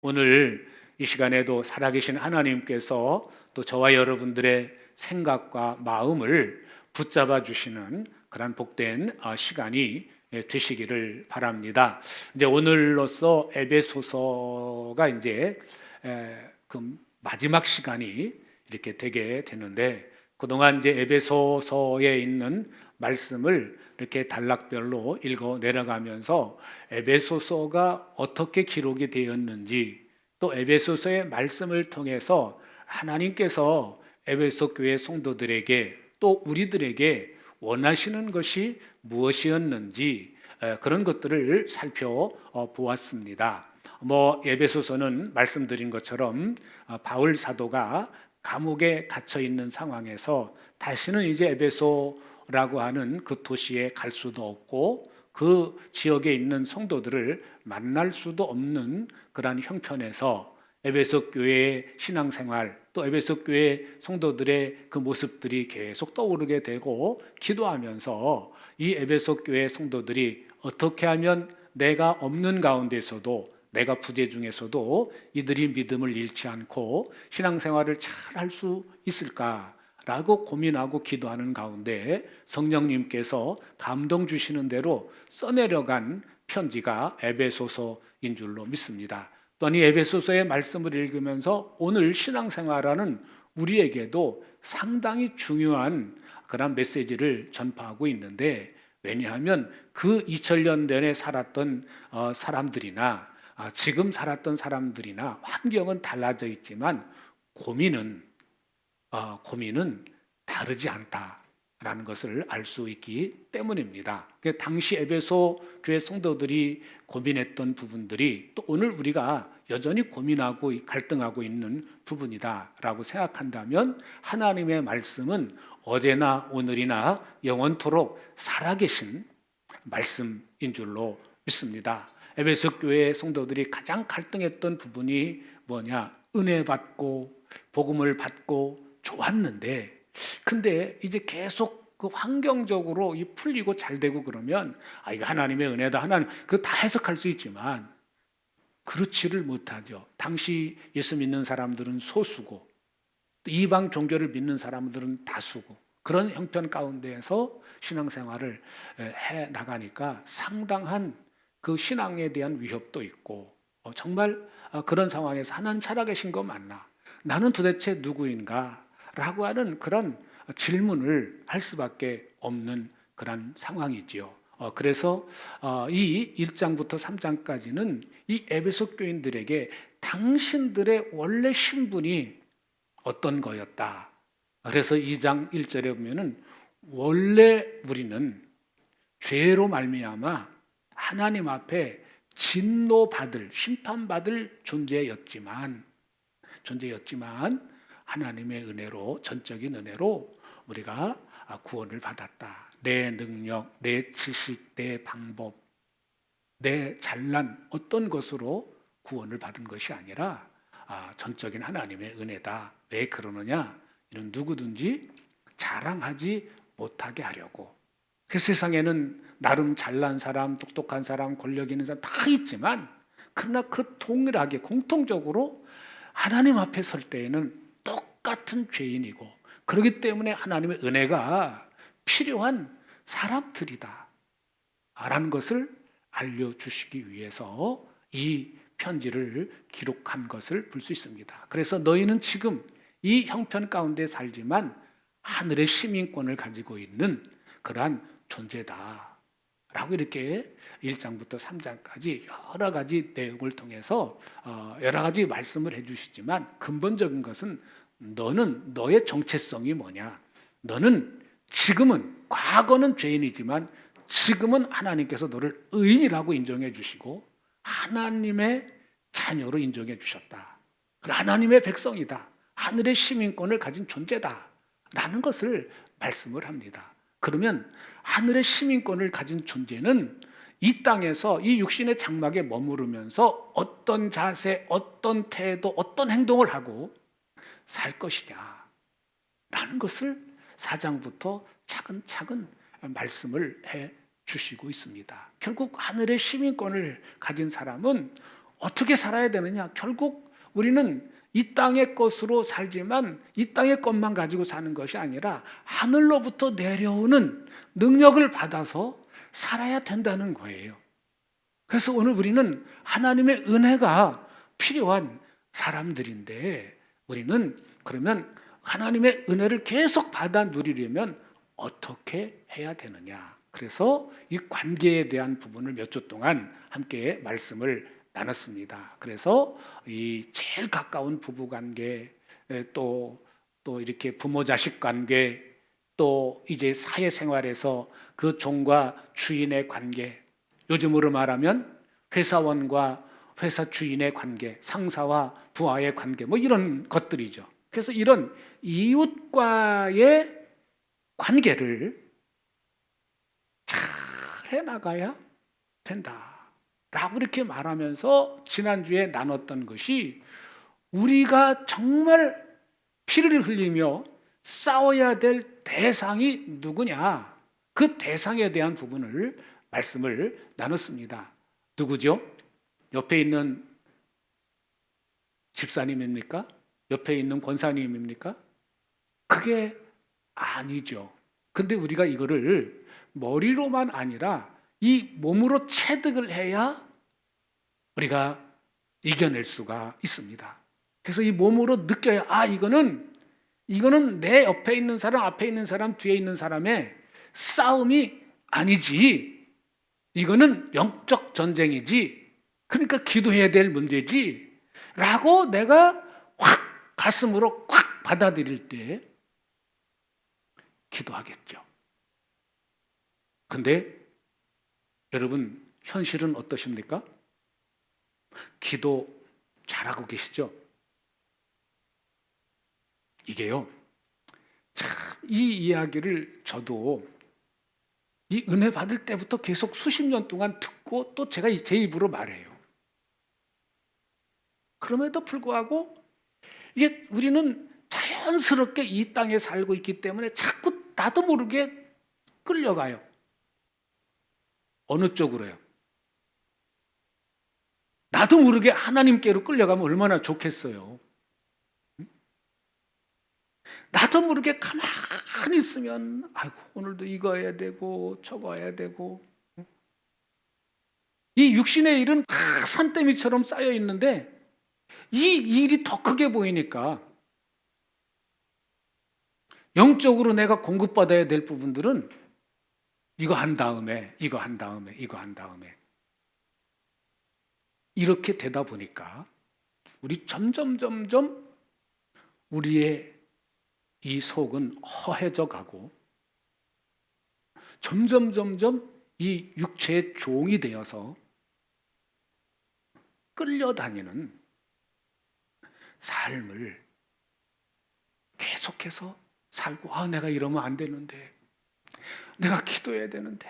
오늘 이 시간에도 살아계신 하나님께서 또 저와 여러분들의 생각과 마음을 붙잡아 주시는 그런 복된 시간이 되시기를 바랍니다. 이제 오늘로써 에베소서가 이제 그 마지막 시간이 이렇게 되게 되는데, 그동안 이제 에베소서에 있는 말씀을 이렇게 단락별로 읽어 내려가면서 에베소서가 어떻게 기록이 되었는지, 또 에베소서의 말씀을 통해서 하나님께서 에베소 교회 성도들에게 또 우리들에게 원하시는 것이 무엇이었는지 그런 것들을 살펴보았습니다. 에베소서는 말씀드린 것처럼 바울 사도가 감옥에 갇혀 있는 상황에서 다시는 이제 에베소라고 하는 그 도시에 갈 수도 없고 그 지역에 있는 성도들을 만날 수도 없는 그러한 형편에서 에베소 교회의 신앙생활, 또 에베소 교회 성도들의 그 모습들이 계속 떠오르게 되고, 기도하면서 이 에베소 교회 성도들이 어떻게 하면 내가 없는 가운데서도, 내가 부재 중에서도 이들이 믿음을 잃지 않고 신앙생활을 잘 할 수 있을까라고 고민하고 기도하는 가운데 성령님께서 감동 주시는 대로 써내려간 편지가 에베소서인 줄로 믿습니다. 또한 이 에베소서의 말씀을 읽으면서 오늘 신앙생활하는 우리에게도 상당히 중요한 그런 메시지를 전파하고 있는데, 왜냐하면 그 2000년 전에 살았던 사람들이나 지금 살았던 사람들이나 환경은 달라져 있지만 고민은 다르지 않다라는 것을 알 수 있기 때문입니다. 당시 에베소 교회 성도들이 고민했던 부분들이 또 오늘 우리가 여전히 고민하고 갈등하고 있는 부분이다라고 생각한다면, 하나님의 말씀은 어제나 오늘이나 영원토록 살아계신 말씀인 줄로 믿습니다. 에베소 교회 성도들이 가장 갈등했던 부분이 뭐냐? 은혜 받고 복음을 받고 좋았는데, 근데 이제 계속 그 환경적으로 풀리고 잘 되고 그러면 이거 하나님의 은혜다, 하나님 그 다 해석할 수 있지만 그렇지를 못하죠. 당시 예수 믿는 사람들은 소수고 이방 종교를 믿는 사람들은 다수고, 그런 형편 가운데에서 신앙생활을 해 나가니까 상당한 그 신앙에 대한 위협도 있고, 정말 그런 상황에서 하나님 살아계신 거 맞나? 나는 도대체 누구인가? 라고 하는 그런 질문을 할 수밖에 없는 그런 상황이지요. 그래서 이 1장부터 3장까지는 이 에베소 교인들에게 당신들의 원래 신분이 어떤 거였다. 그래서 2장 1절에 보면은 원래 우리는 죄로 말미암아 하나님 앞에 진노받을, 심판받을 존재였지만 하나님의 은혜로, 전적인 은혜로 우리가 구원을 받았다. 내 능력, 내 지식, 내 방법, 내 잘난 어떤 것으로 구원을 받은 것이 아니라 전적인 하나님의 은혜다. 왜 그러느냐? 이런 누구든지 자랑하지 못하게 하려고. 그 세상에는 나름 잘난 사람, 똑똑한 사람, 권력 있는 사람 다 있지만, 그러나 그 동일하게 공통적으로 하나님 앞에 설 때에는 똑같은 죄인이고, 그렇기 때문에 하나님의 은혜가 필요한 사람들이다 라는 것을 알려주시기 위해서 이 편지를 기록한 것을 볼 수 있습니다. 그래서 너희는 지금 이 형편 가운데 살지만 하늘의 시민권을 가지고 있는 그러한 존재다 라고 이렇게 1장부터 3장까지 여러 가지 내용을 통해서 여러 가지 말씀을 해주시지만, 근본적인 것은 너는, 너의 정체성이 뭐냐? 너는 지금은, 과거는 죄인이지만 지금은 하나님께서 너를 의인이라고 인정해 주시고 하나님의 자녀로 인정해 주셨다. 하나님의 백성이다. 하늘의 시민권을 가진 존재다 라는 것을 말씀을 합니다. 그러면 하늘의 시민권을 가진 존재는 이 땅에서 이 육신의 장막에 머무르면서 어떤 자세, 어떤 태도, 어떤 행동을 하고 살 것이냐 라는 것을 4장부터 차근차근 말씀을 해 주시고 있습니다. 결국 하늘의 시민권을 가진 사람은 어떻게 살아야 되느냐? 결국 우리는 이 땅의 것으로 살지만 이 땅의 것만 가지고 사는 것이 아니라 하늘로부터 내려오는 능력을 받아서 살아야 된다는 거예요. 그래서 오늘 우리는 하나님의 은혜가 필요한 사람들인데, 우리는 그러면 하나님의 은혜를 계속 받아 누리려면 어떻게 해야 되느냐? 그래서 이 관계에 대한 부분을 몇 주 동안 함께 말씀을 나눴습니다. 그래서 이 제일 가까운 부부 관계, 또 이렇게 부모 자식 관계, 또 이제 사회생활에서 그 종과 주인의 관계, 요즘으로 말하면 회사원과 회사 주인의 관계, 상사와 부하의 관계, 뭐 이런 것들이죠. 그래서 이런 이웃과의 관계를 잘 해나가야 된다라고 이렇게 말하면서 지난주에 나눴던 것이, 우리가 정말 피를 흘리며 싸워야 될 대상이 누구냐, 그 대상에 대한 부분을 말씀을 나눴습니다. 누구죠? 옆에 있는 집사님입니까? 옆에 있는 권사님입니까? 그게 아니죠. 근데 우리가 이거를 머리로만 아니라 이 몸으로 체득을 해야 우리가 이겨낼 수가 있습니다. 그래서 이 몸으로 느껴야, 이거는 내 옆에 있는 사람, 앞에 있는 사람, 뒤에 있는 사람의 싸움이 아니지, 이거는 영적 전쟁이지, 그러니까 기도해야 될 문제지 라고 내가 확 가슴으로 꽉 받아들일 때 기도하겠죠. 근데 여러분, 현실은 어떠십니까? 기도 잘하고 계시죠? 이게요, 참 이 이야기를 저도 이 은혜 받을 때부터 계속 수십 년 동안 듣고 또 제가 제 입으로 말해요. 그럼에도 불구하고 이게 우리는 자연스럽게 이 땅에 살고 있기 때문에 자꾸 나도 모르게 끌려가요. 어느 쪽으로요? 나도 모르게 하나님께로 끌려가면 얼마나 좋겠어요. 나도 모르게 가만히 있으면 아이고, 오늘도 이거 해야 되고 저거 해야 되고, 이 육신의 일은 산더미처럼 쌓여 있는데 이 일이 더 크게 보이니까 영적으로 내가 공급받아야 될 부분들은 이거 한 다음에 이거 한 다음에 이거 한 다음에 이렇게 되다 보니까 우리 점점 우리의 이 속은 허해져 가고 점점 이 육체의 종이 되어서 끌려다니는 삶을 계속해서 살고, 내가 이러면 안 되는데, 내가 기도해야 되는데.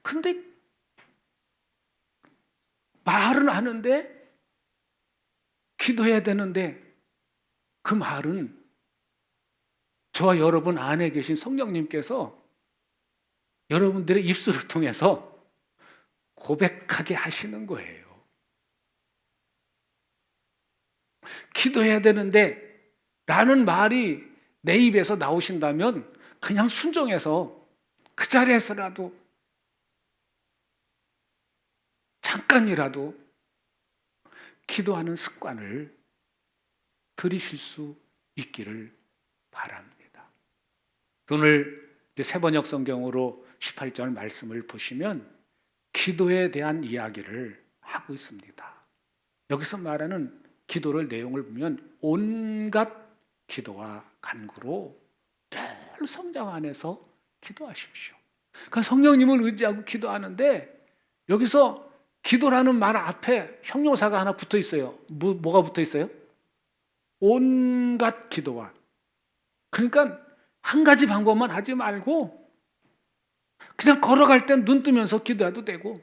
근데 말은 하는데 기도해야 되는데, 그 말은 저와 여러분 안에 계신 성령님께서 여러분들의 입술을 통해서 고백하게 하시는 거예요. 기도해야 되는데 라는 말이 내 입에서 나오신다면 그냥 순종해서 그 자리에서라도 잠깐이라도 기도하는 습관을 들이실 수 있기를 바랍니다. 오늘 세번역 성경으로 18절 말씀을 보시면 기도에 대한 이야기를 하고 있습니다. 여기서 말하는 기도를 내용을 보면 온갖 기도와 간구로 늘 성령 안에서 기도하십시오. 그러니까 성령님을 의지하고 기도하는데, 여기서 기도라는 말 앞에 형용사가 하나 붙어 있어요. 뭐가 붙어 있어요? 온갖 기도와. 그러니까 한 가지 방법만 하지 말고 그냥 걸어갈 땐 눈 뜨면서 기도해도 되고,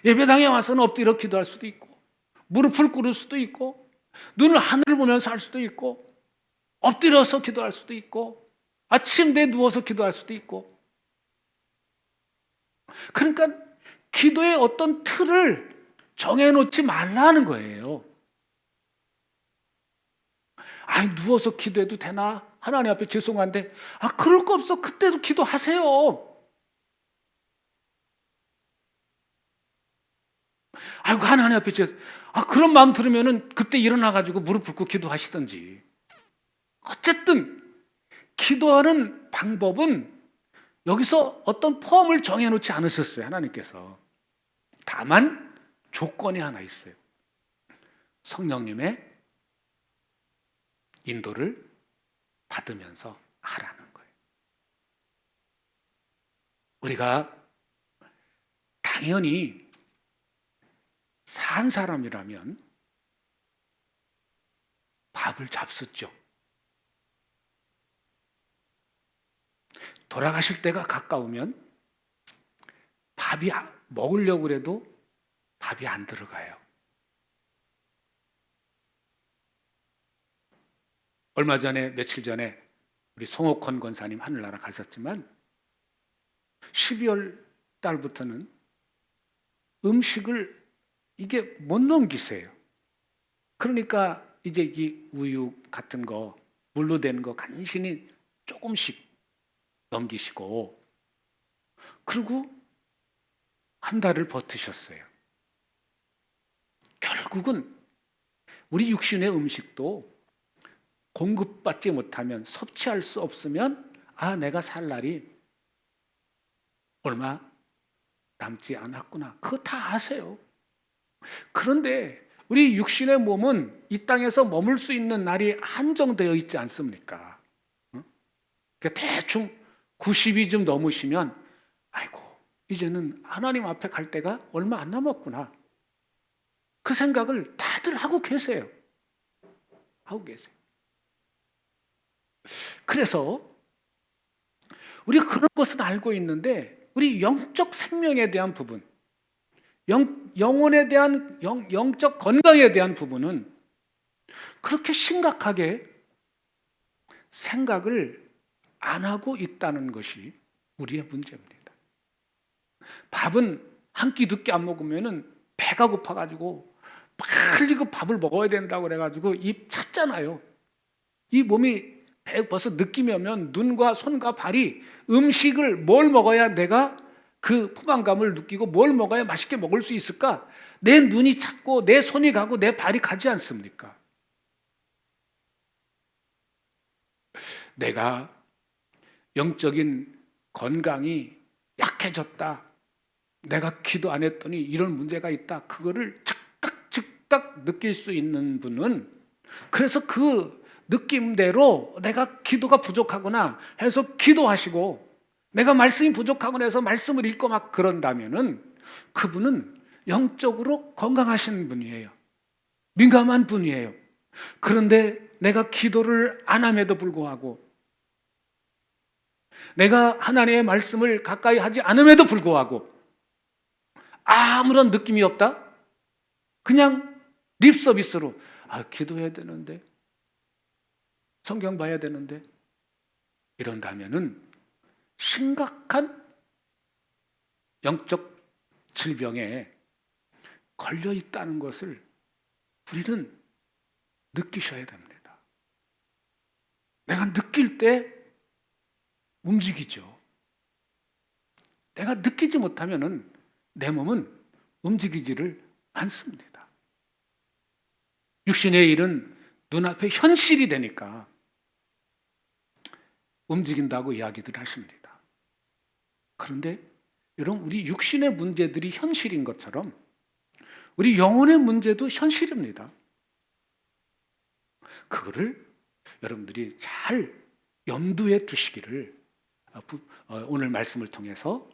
예배당에 와서는 엎드려 기도할 수도 있고, 무릎을 꿇을 수도 있고, 눈을 하늘을 보면서 할 수도 있고, 엎드려서 기도할 수도 있고, 침대에 누워서 기도할 수도 있고. 그러니까 기도의 어떤 틀을 정해놓지 말라는 거예요. 아니, 누워서 기도해도 되나? 하나님 앞에 죄송한데, 그럴 거 없어. 그때도 기도하세요. 아이고, 하나님 앞에 그런 마음 들으면은 그때 일어나가지고 무릎 꿇고 기도하시든지. 어쨌든, 기도하는 방법은 여기서 어떤 폼을 정해놓지 않으셨어요, 하나님께서. 다만, 조건이 하나 있어요. 성령님의 인도를 받으면서 하라는 거예요. 우리가 당연히 산 사람이라면 밥을 잡숫죠. 돌아가실 때가 가까우면 밥이 먹으려고 해도 밥이 안 들어가요. 며칠 전에 우리 송옥헌 권사님 하늘나라 가셨지만 12월 달부터는 음식을 이게 못 넘기세요. 그러니까 이제 이 우유 같은 거, 물로 된 거 간신히 조금씩 넘기시고, 그리고 한 달을 버티셨어요. 결국은 우리 육신의 음식도 공급받지 못하면, 섭취할 수 없으면 내가 살 날이 얼마 남지 않았구나. 그거 다 아세요. 그런데 우리 육신의 몸은 이 땅에서 머물 수 있는 날이 한정되어 있지 않습니까? 그러니까 대충 90이 넘으시면 아이고, 이제는 하나님 앞에 갈 때가 얼마 안 남았구나. 그 생각을 다들 하고 계세요. 하고 계세요. 그래서 우리가 그런 것은 알고 있는데, 우리 영적 생명에 대한 부분, 영혼에 대한 영적 건강에 대한 부분은 그렇게 심각하게 생각을 안 하고 있다는 것이 우리의 문제입니다. 밥은 한 끼 두 끼 안 먹으면 배가 고파가지고 빨리 그 밥을 먹어야 된다고 그래가지고 입 찼잖아요. 이 몸이 벌써 느낌이 오면 눈과 손과 발이 음식을 뭘 먹어야 내가 그 포만감을 느끼고 뭘 먹어야 맛있게 먹을 수 있을까? 내 눈이 찾고 내 손이 가고 내 발이 가지 않습니까? 내가 영적인 건강이 약해졌다. 내가 기도 안 했더니 이런 문제가 있다. 그거를 즉각 느낄 수 있는 분은, 그래서 그 느낌대로 내가 기도가 부족하구나 해서 기도하시고, 내가 말씀이 부족하구나 해서 말씀을 읽고 막 그런다면은 그분은 영적으로 건강하신 분이에요. 민감한 분이에요. 그런데 내가 기도를 안 함에도 불구하고, 내가 하나님의 말씀을 가까이 하지 않음에도 불구하고 아무런 느낌이 없다? 그냥 립 서비스로 기도해야 되는데, 성경 봐야 되는데, 이런다면은 심각한 영적 질병에 걸려 있다는 것을 우리는 느끼셔야 됩니다. 내가 느낄 때 움직이죠. 내가 느끼지 못하면은 내 몸은 움직이지를 않습니다. 육신의 일은 눈앞에 현실이 되니까 움직인다고 이야기들 하십니다. 그런데 여러분, 우리 육신의 문제들이 현실인 것처럼 우리 영혼의 문제도 현실입니다. 그거를 여러분들이 잘 염두에 두시기를 오늘 말씀을 통해서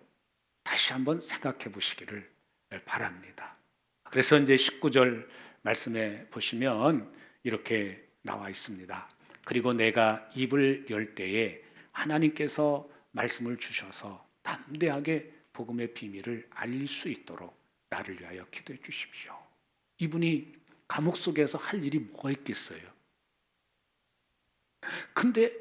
다시 한번 생각해 보시기를 바랍니다. 그래서 이제 19절 말씀에 보시면 이렇게 나와 있습니다. 그리고 내가 입을 열 때에 하나님께서 말씀을 주셔서 담대하게 복음의 비밀을 알릴 수 있도록 나를 위하여 기도해 주십시오. 이분이 감옥 속에서 할 일이 뭐가 있겠어요? 근데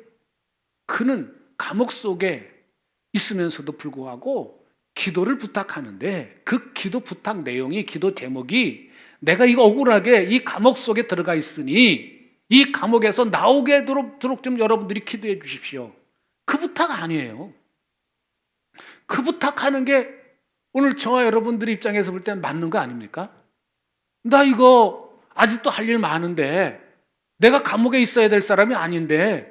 그는 감옥 속에 있으면서도 불구하고 기도를 부탁하는데 그 기도 부탁 내용이, 기도 제목이 내가 이거 억울하게 이 감옥 속에 들어가 있으니 이 감옥에서 나오게 도록 좀 여러분들이 기도해 주십시오. 그 부탁 아니에요. 그 부탁하는 게 오늘 저와 여러분들의 입장에서 볼 때는 맞는 거 아닙니까? 나 이거 아직도 할 일 많은데, 내가 감옥에 있어야 될 사람이 아닌데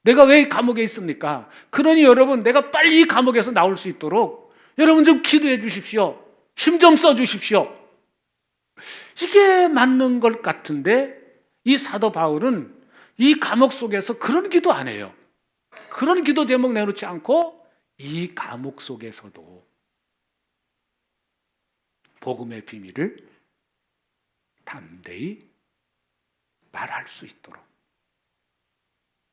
내가 왜 감옥에 있습니까? 그러니 여러분, 내가 빨리 이 감옥에서 나올 수 있도록 여러분 좀 기도해 주십시오. 힘 좀 써 주십시오. 이게 맞는 것 같은데 이 사도 바울은 이 감옥 속에서 그런 기도 안 해요. 그런 기도 제목 내놓지 않고 이 감옥 속에서도 복음의 비밀을 담대히 말할 수 있도록,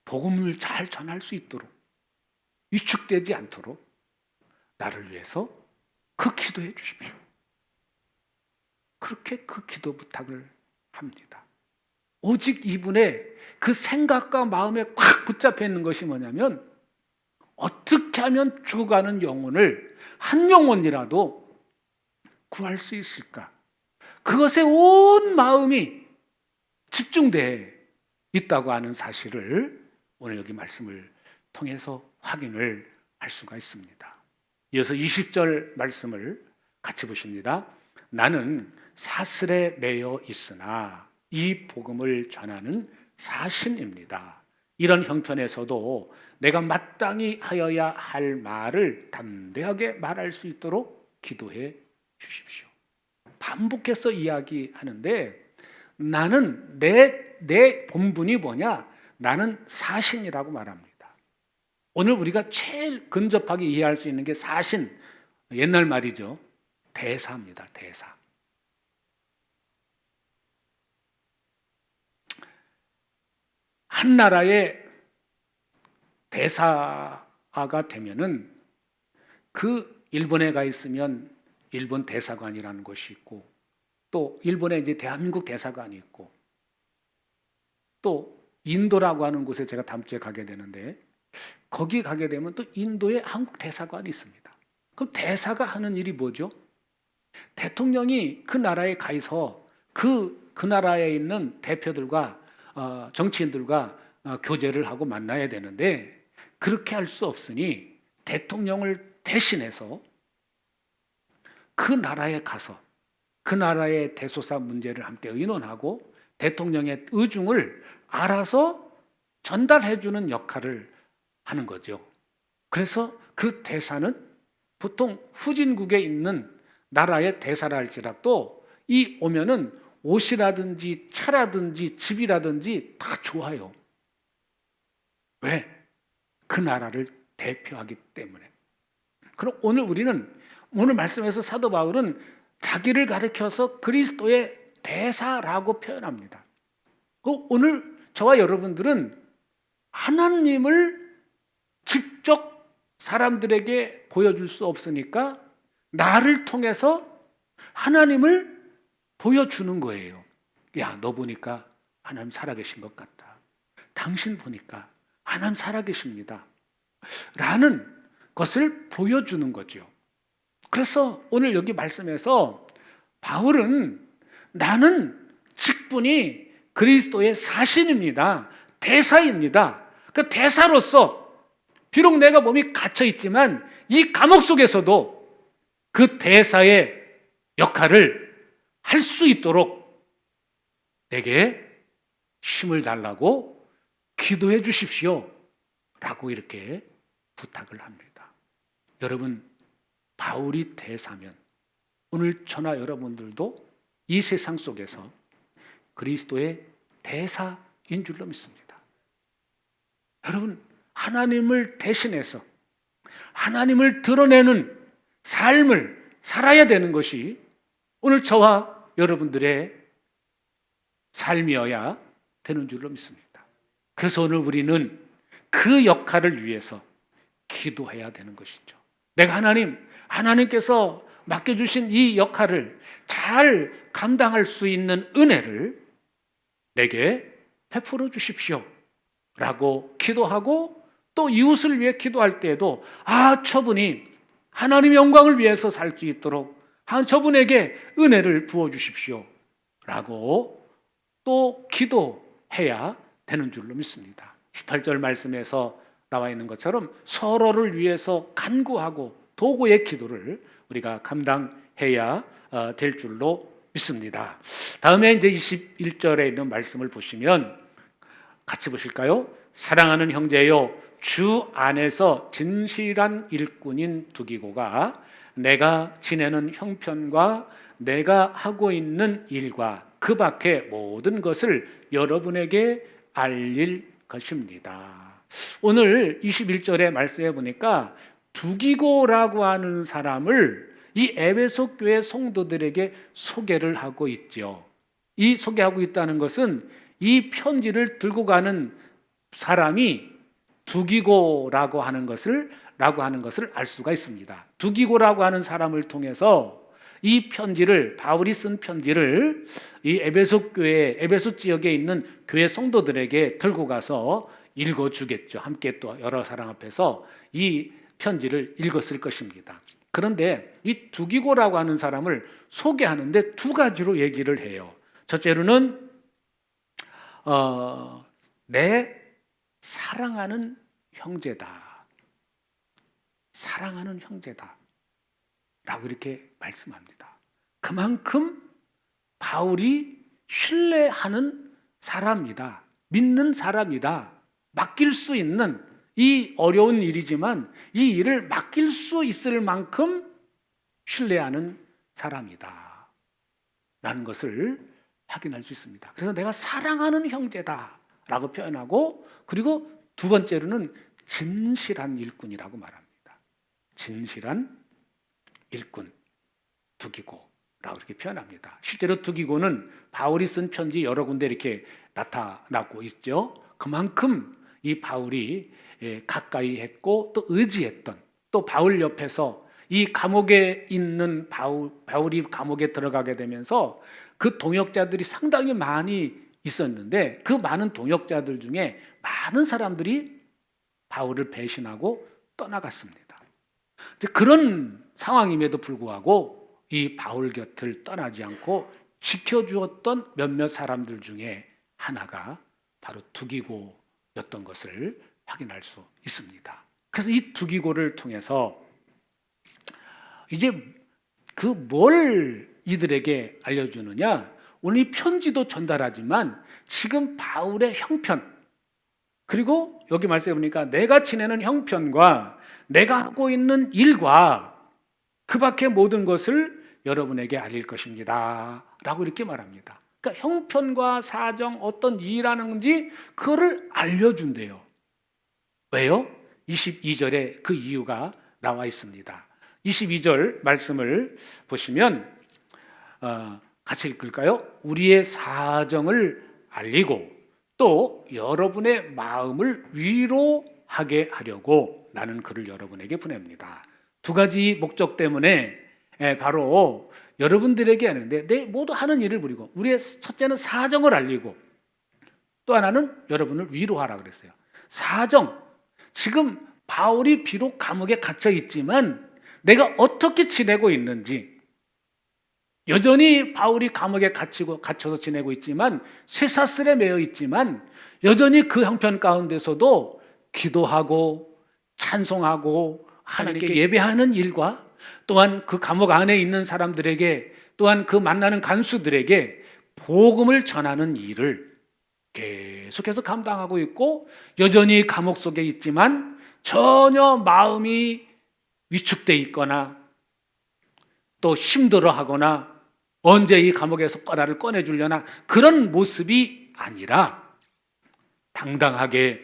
복음을 잘 전할 수 있도록, 위축되지 않도록 나를 위해서 그 기도해 주십시오. 그렇게 그 기도 부탁을 합니다. 오직 이분의 그 생각과 마음에 꽉 붙잡혀 있는 것이 뭐냐면, 어떻게 하면 죽어가는 영혼을 한 영혼이라도 구할 수 있을까? 그것에 온 마음이 집중되어 있다고 하는 사실을 오늘 여기 말씀을 통해서 확인을 할 수가 있습니다. 이어서 20절 말씀을 같이 보십니다. 나는 사슬에 매여 있으나 이 복음을 전하는 사신입니다. 이런 형편에서도 내가 마땅히 하여야 할 말을 담대하게 말할 수 있도록 기도해 주십시오. 반복해서 이야기하는데, 나는 내 본분이 뭐냐? 나는 사신이라고 말합니다. 오늘 우리가 제일 근접하게 이해할 수 있는 게 사신, 옛날 말이죠. 대사입니다. 대사. 한 나라의 대사가 되면은 그 일본에 가 있으면 일본 대사관이라는 것이 있고, 또 일본에 이제 대한민국 대사관이 있고, 또 인도라고 하는 곳에 제가 다음 주에 가게 되는데 거기 가게 되면 또 인도에 한국 대사관이 있습니다. 그럼 대사가 하는 일이 뭐죠? 대통령이 그 나라에 가서 그 나라에 있는 대표들과 정치인들과 교제를 하고 만나야 되는데, 그렇게 할 수 없으니 대통령을 대신해서 그 나라에 가서 그 나라의 대소사 문제를 함께 의논하고 대통령의 의중을 알아서 전달해주는 역할을 하는 거죠. 그래서 그 대사는 보통 후진국에 있는 나라의 대사라 할지라도 이 오면은 옷이라든지 차라든지 집이라든지 다 좋아요. 왜? 그 나라를 대표하기 때문에. 그럼 오늘 말씀에서 사도 바울은 자기를 가리켜서 그리스도의 대사라고 표현합니다. 오늘 저와 여러분들은 하나님을 직접 사람들에게 보여줄 수 없으니까 나를 통해서 하나님을 보여주는 거예요. 야, 너 보니까 하나님 살아계신 것 같다. 당신 보니까 하나님 살아계십니다. 라는 것을 보여주는 거죠. 그래서 오늘 여기 말씀에서 바울은 나는 직분이 그리스도의 사신입니다. 대사입니다. 그 대사로서 비록 내가 몸이 갇혀 있지만 이 감옥 속에서도 그 대사의 역할을 할 수 있도록 내게 힘을 달라고 기도해 주십시오. 라고 이렇게 부탁을 합니다. 여러분, 바울이 대사면 오늘 저나 여러분들도 이 세상 속에서 그리스도의 대사인 줄로 믿습니다. 여러분, 하나님을 대신해서 하나님을 드러내는 삶을 살아야 되는 것이 오늘 저와 여러분들의 삶이어야 되는 줄로 믿습니다. 그래서 오늘 우리는 그 역할을 위해서 기도해야 되는 것이죠. 내가 하나님께서 맡겨주신 이 역할을 잘 감당할 수 있는 은혜를 내게 베풀어 주십시오. 라고 기도하고 또 이웃을 위해 기도할 때에도 저분이 하나님의 영광을 위해서 살 수 있도록 저분에게 은혜를 부어주십시오 라고 또 기도해야 되는 줄로 믿습니다. 18절 말씀에서 나와 있는 것처럼 서로를 위해서 간구하고 도구의 기도를 우리가 감당해야 될 줄로 믿습니다. 다음에 이제 21절에 있는 말씀을 보시면 같이 보실까요? 사랑하는 형제여, 주 안에서 진실한 일꾼인 두기고가 내가 지내는 형편과 내가 하고 있는 일과 그 밖의 모든 것을 여러분에게 알릴 것입니다. 오늘 21절의 말씀에 보니까 두기고라고 하는 사람을 이 에베소 교회 성도들에게 소개를 하고 있죠. 이 소개하고 있다는 것은 이 편지를 들고 가는 사람이 두기고라고 하는 것을 알 수가 있습니다. 두기고라고 하는 사람을 통해서 이 편지를, 바울이 쓴 편지를 이 에베소 교회, 에베소 지역에 있는 교회 성도들에게 들고 가서 읽어주겠죠. 함께 또 여러 사람 앞에서 이 편지를 읽었을 것입니다. 그런데 이 두기고라고 하는 사람을 소개하는데 두 가지로 얘기를 해요. 첫째로는 내 사랑하는 형제다. 사랑하는 형제다. 라고 이렇게 말씀합니다. 그만큼 바울이 신뢰하는 사람이다. 믿는 사람이다. 맡길 수 있는 이 어려운 일이지만 이 일을 맡길 수 있을 만큼 신뢰하는 사람이다. 라는 것을 확인할 수 있습니다. 그래서 내가 사랑하는 형제다. 라고 표현하고 그리고 두 번째로는 진실한 일꾼이라고 말합니다. 진실한 일꾼, 두기고라고 이렇게 표현합니다. 실제로 두기고는 바울이 쓴 편지 여러 군데 이렇게 나타나고 있죠. 그만큼 이 바울이 가까이 했고 또 의지했던 또 바울 옆에서 이 감옥에 있는 바울이 감옥에 들어가게 되면서 그 동역자들이 상당히 많이 있었는데 그 많은 동역자들 중에 많은 사람들이 바울을 배신하고 떠나갔습니다. 그런 상황임에도 불구하고 이 바울 곁을 떠나지 않고 지켜주었던 몇몇 사람들 중에 하나가 바로 두기고였던 것을 확인할 수 있습니다. 그래서 이 두기고를 통해서 이제 그 뭘 이들에게 알려주느냐? 오늘 이 편지도 전달하지만 지금 바울의 형편 그리고 여기 말씀해 보니까 내가 지내는 형편과 내가 하고 있는 일과 그 밖의 모든 것을 여러분에게 알릴 것입니다. 라고 이렇게 말합니다. 그러니까 형편과 사정 어떤 일이라는 건지 그거를 알려준대요. 왜요? 22절에 그 이유가 나와 있습니다. 22절 말씀을 보시면 같이 읽을까요? 우리의 사정을 알리고 또 여러분의 마음을 위로하게 하려고 나는 그를 여러분에게 보냅니다. 두 가지 목적 때문에 바로 여러분들에게 하는데 내 모두 하는 일을 부리고 우리의 첫째는 사정을 알리고 또 하나는 여러분을 위로하라 그랬어요. 사정, 지금 바울이 비록 감옥에 갇혀 있지만 내가 어떻게 지내고 있는지 여전히 바울이 감옥에 갇혀서 지내고 있지만 쇠사슬에 매여 있지만 여전히 그 형편 가운데서도 기도하고 찬송하고 하나님께 예배하는 일과 또한 그 감옥 안에 있는 사람들에게 또한 그 만나는 간수들에게 복음을 전하는 일을 계속해서 감당하고 있고 여전히 감옥 속에 있지만 전혀 마음이 위축돼 있거나 또 힘들어하거나 언제 이 감옥에서 나를 꺼내주려나 그런 모습이 아니라 당당하게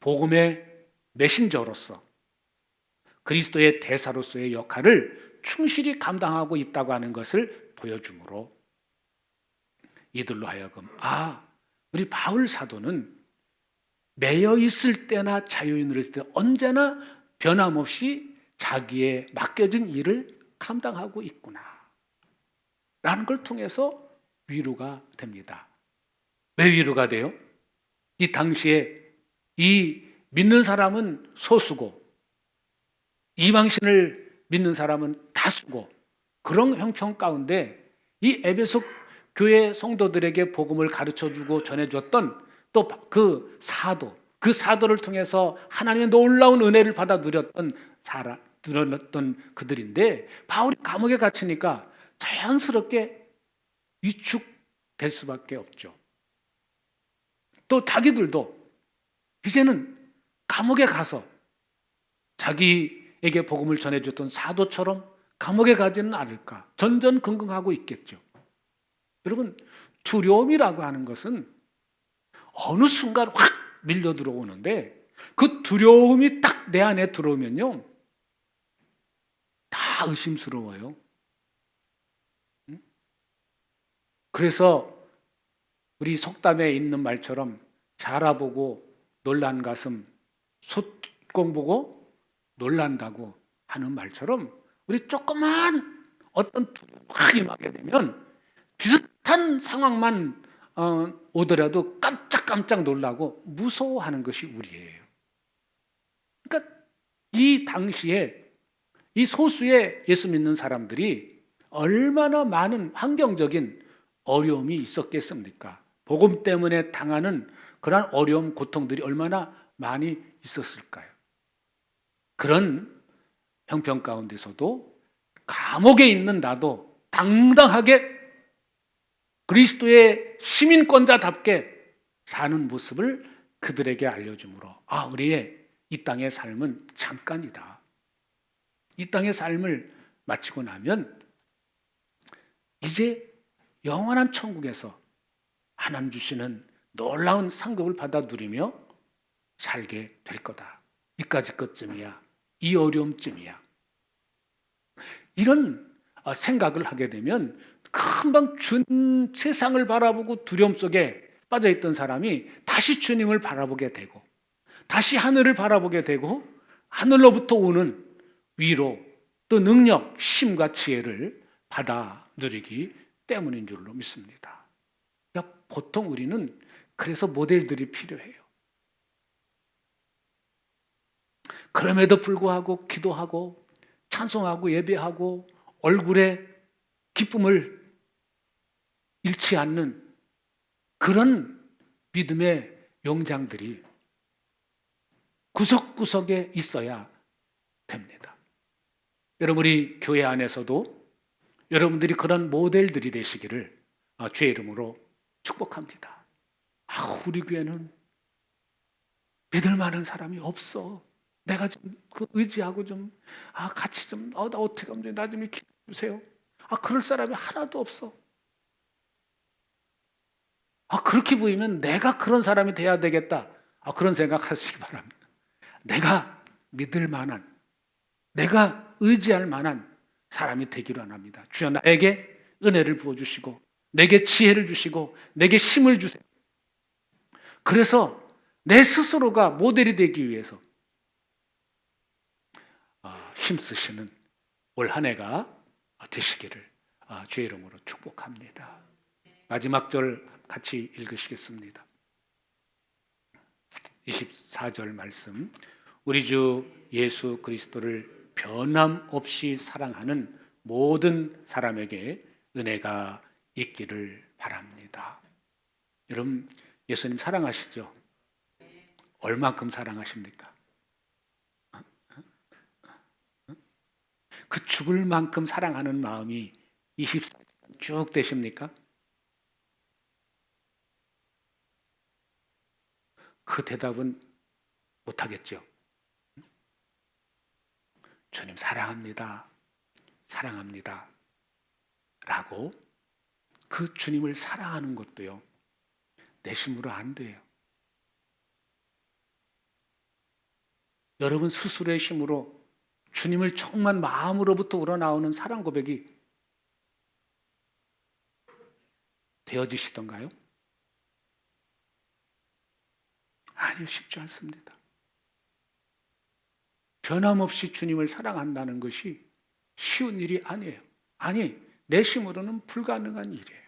복음의 메신저로서 그리스도의 대사로서의 역할을 충실히 감당하고 있다고 하는 것을 보여주므로 이들로 하여금 우리 바울 사도는 매여 있을 때나 자유인으로 있을 때 언제나 변함없이 자기의 맡겨진 일을 감당하고 있구나 라는 걸 통해서 위로가 됩니다. 왜 위로가 돼요? 이 당시에 이 믿는 사람은 소수고 이방신을 믿는 사람은 다수고, 그런 형편 가운데 이 에베소 교회 성도들에게 복음을 가르쳐주고 전해줬던 또 그 사도를 통해서 하나님의 놀라운 은혜를 받아 누렸던 그들인데, 바울이 감옥에 갇히니까 자연스럽게 위축될 수밖에 없죠. 또 자기들도 이제는 감옥에 가서 자기에게 복음을 전해줬던 사도처럼 감옥에 가지는 않을까 전전긍긍하고 있겠죠. 여러분, 두려움이라고 하는 것은 어느 순간 확 밀려 들어오는데, 그 두려움이 딱 내 안에 들어오면요, 다 의심스러워요. 그래서 우리 속담에 있는 말처럼 자라보고 놀란 가슴 솥공 보고 놀란다고 하는 말처럼, 우리 조그만 어떤 두려움이 임하게 되면 비슷한 상황만 오더라도 깜짝깜짝 놀라고 무서워하는 것이 우리예요. 그러니까 이 당시에 이 소수의 예수 믿는 사람들이 얼마나 많은 환경적인 어려움이 있었겠습니까? 복음 때문에 당하는 그러한 어려움, 고통들이 얼마나 많이 있었을까요? 그런 형편 가운데서도 감옥에 있는 나도 당당하게 그리스도의 시민권자답게 사는 모습을 그들에게 알려주므로, 우리의 이 땅의 삶은 잠깐이다. 이 땅의 삶을 마치고 나면 이제 영원한 천국에서 하나님 주시는 놀라운 상급을 받아 누리며 살게 될 거다. 이까지 것쯤이야. 이 어려움쯤이야. 이런 생각을 하게 되면 금방 세상을 바라보고 두려움 속에 빠져있던 사람이 다시 주님을 바라보게 되고, 다시 하늘을 바라보게 되고, 하늘로부터 오는 위로, 또 능력, 힘과 지혜를 받아 누리기 때문인 줄로 믿습니다. 그러니까 보통 우리는 그래서 모델들이 필요해요. 그럼에도 불구하고 기도하고 찬송하고 예배하고 얼굴에 기쁨을 잃지 않는 그런 믿음의 용장들이 구석구석에 있어야 됩니다. 여러분, 우리 교회 안에서도 여러분들이 그런 모델들이 되시기를 주의 이름으로 축복합니다. 우리 교회는 믿을 만한 사람이 없어. 내가 좀 의지하고 같이 나 어떻게 하면 나 좀 기도해 주세요. 그럴 사람이 하나도 없어. 그렇게 보이면 내가 그런 사람이 돼야 되겠다. 그런 생각하시기 바랍니다. 내가 믿을 만한, 내가 의지할 만한 사람이 되기를 원합니다. 주여, 나에게 은혜를 부어주시고 내게 지혜를 주시고 내게 힘을 주세요. 그래서 내 스스로가 모델이 되기 위해서 힘쓰시는 올 한 해가 되시기를 주의 이름으로 축복합니다. 마지막 절 같이 읽으시겠습니다. 24절 말씀. 우리 주 예수 그리스도를 변함없이 사랑하는 모든 사람에게 은혜가 있기를 바랍니다. 여러분, 예수님 사랑하시죠? 얼만큼 사랑하십니까? 그 죽을 만큼 사랑하는 마음이 24시간 쭉 되십니까? 그 대답은 못하겠죠. 주님 사랑합니다. 사랑합니다. 라고 그 주님을 사랑하는 것도요, 내심으로 안 돼요. 여러분 스스로의 힘으로 주님을 정말 마음으로부터 우러나오는 사랑 고백이 되어지시던가요? 아니요, 쉽지 않습니다. 변함없이 주님을 사랑한다는 것이 쉬운 일이 아니에요. 내 힘으로는 불가능한 일이에요.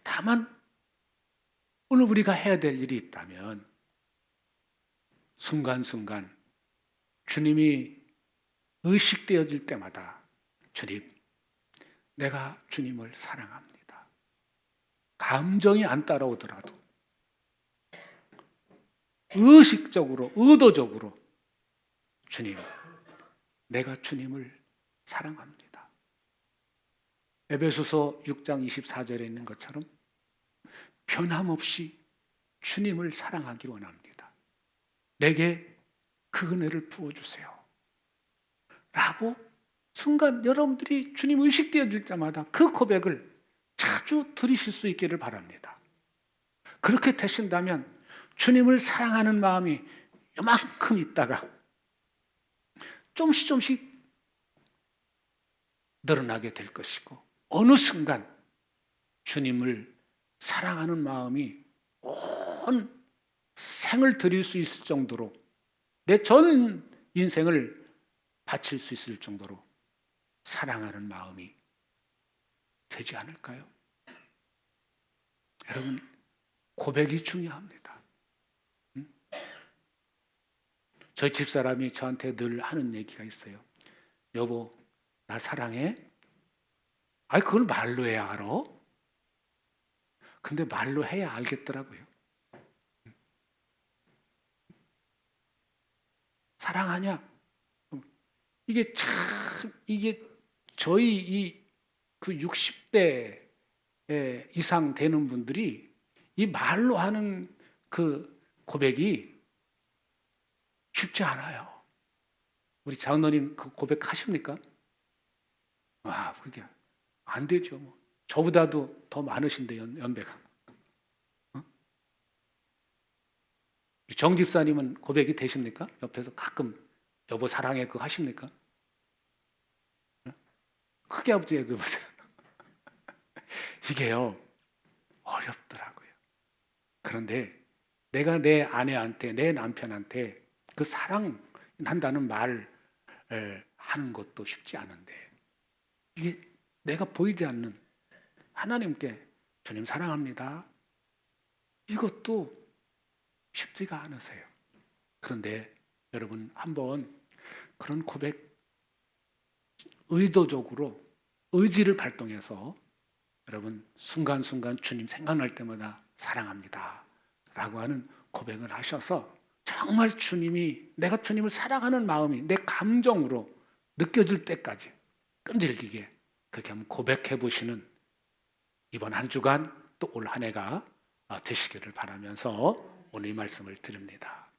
다만 오늘 우리가 해야 될 일이 있다면, 순간순간 주님이 의식되어질 때마다 주님, 내가 주님을 사랑합니다. 감정이 안 따라오더라도 의식적으로, 의도적으로 주님, 내가 주님을 사랑합니다. 에베소서 6장 24절에 있는 것처럼 변함없이 주님을 사랑하기 원합니다. 내게 그 은혜를 부어주세요. 라고 순간 여러분들이 주님 의식되어질 때마다 그 고백을 자주 들으실 수 있기를 바랍니다. 그렇게 되신다면 주님을 사랑하는 마음이 요만큼 있다가 조금씩 늘어나게 될 것이고, 어느 순간 주님을 사랑하는 마음이 온 생을 드릴 수 있을 정도로, 내 전 인생을 바칠 수 있을 정도로 사랑하는 마음이 되지 않을까요? 여러분, 고백이 중요합니다. 저희 집사람이 저한테 늘 하는 얘기가 있어요. 여보, 나 사랑해? 아니, 그걸 말로 해야 알아? 근데 말로 해야 알겠더라고요. 사랑하냐? 이게 참, 이게 저희 그 60대 이상 되는 분들이 이 말로 하는 그 고백이 쉽지 않아요. 우리 장로님 그 고백하십니까? 아, 그게 안 되죠. 뭐. 저보다도 더 많으신데 연배가. 어? 정 집사님은 고백이 되십니까? 옆에서 가끔 여보 사랑해 그거 하십니까? 크게 아버지 얘기해보세요. 이게요 어렵더라고요. 그런데 내가 내 아내한테, 내 남편한테 그 사랑한다는 말을 하는 것도 쉽지 않은데, 이게 내가 보이지 않는 하나님께 주님 사랑합니다, 이것도 쉽지가 않으세요. 그런데 여러분, 한번 그런 고백 의도적으로 의지를 발동해서 여러분 순간순간 주님 생각날 때마다 사랑합니다 라고 하는 고백을 하셔서 정말 주님이, 내가 주님을 사랑하는 마음이 내 감정으로 느껴질 때까지 끈질기게 그렇게 한번 고백해 보시는 이번 한 주간 또 올 한 해가 되시기를 바라면서 오늘 이 말씀을 드립니다.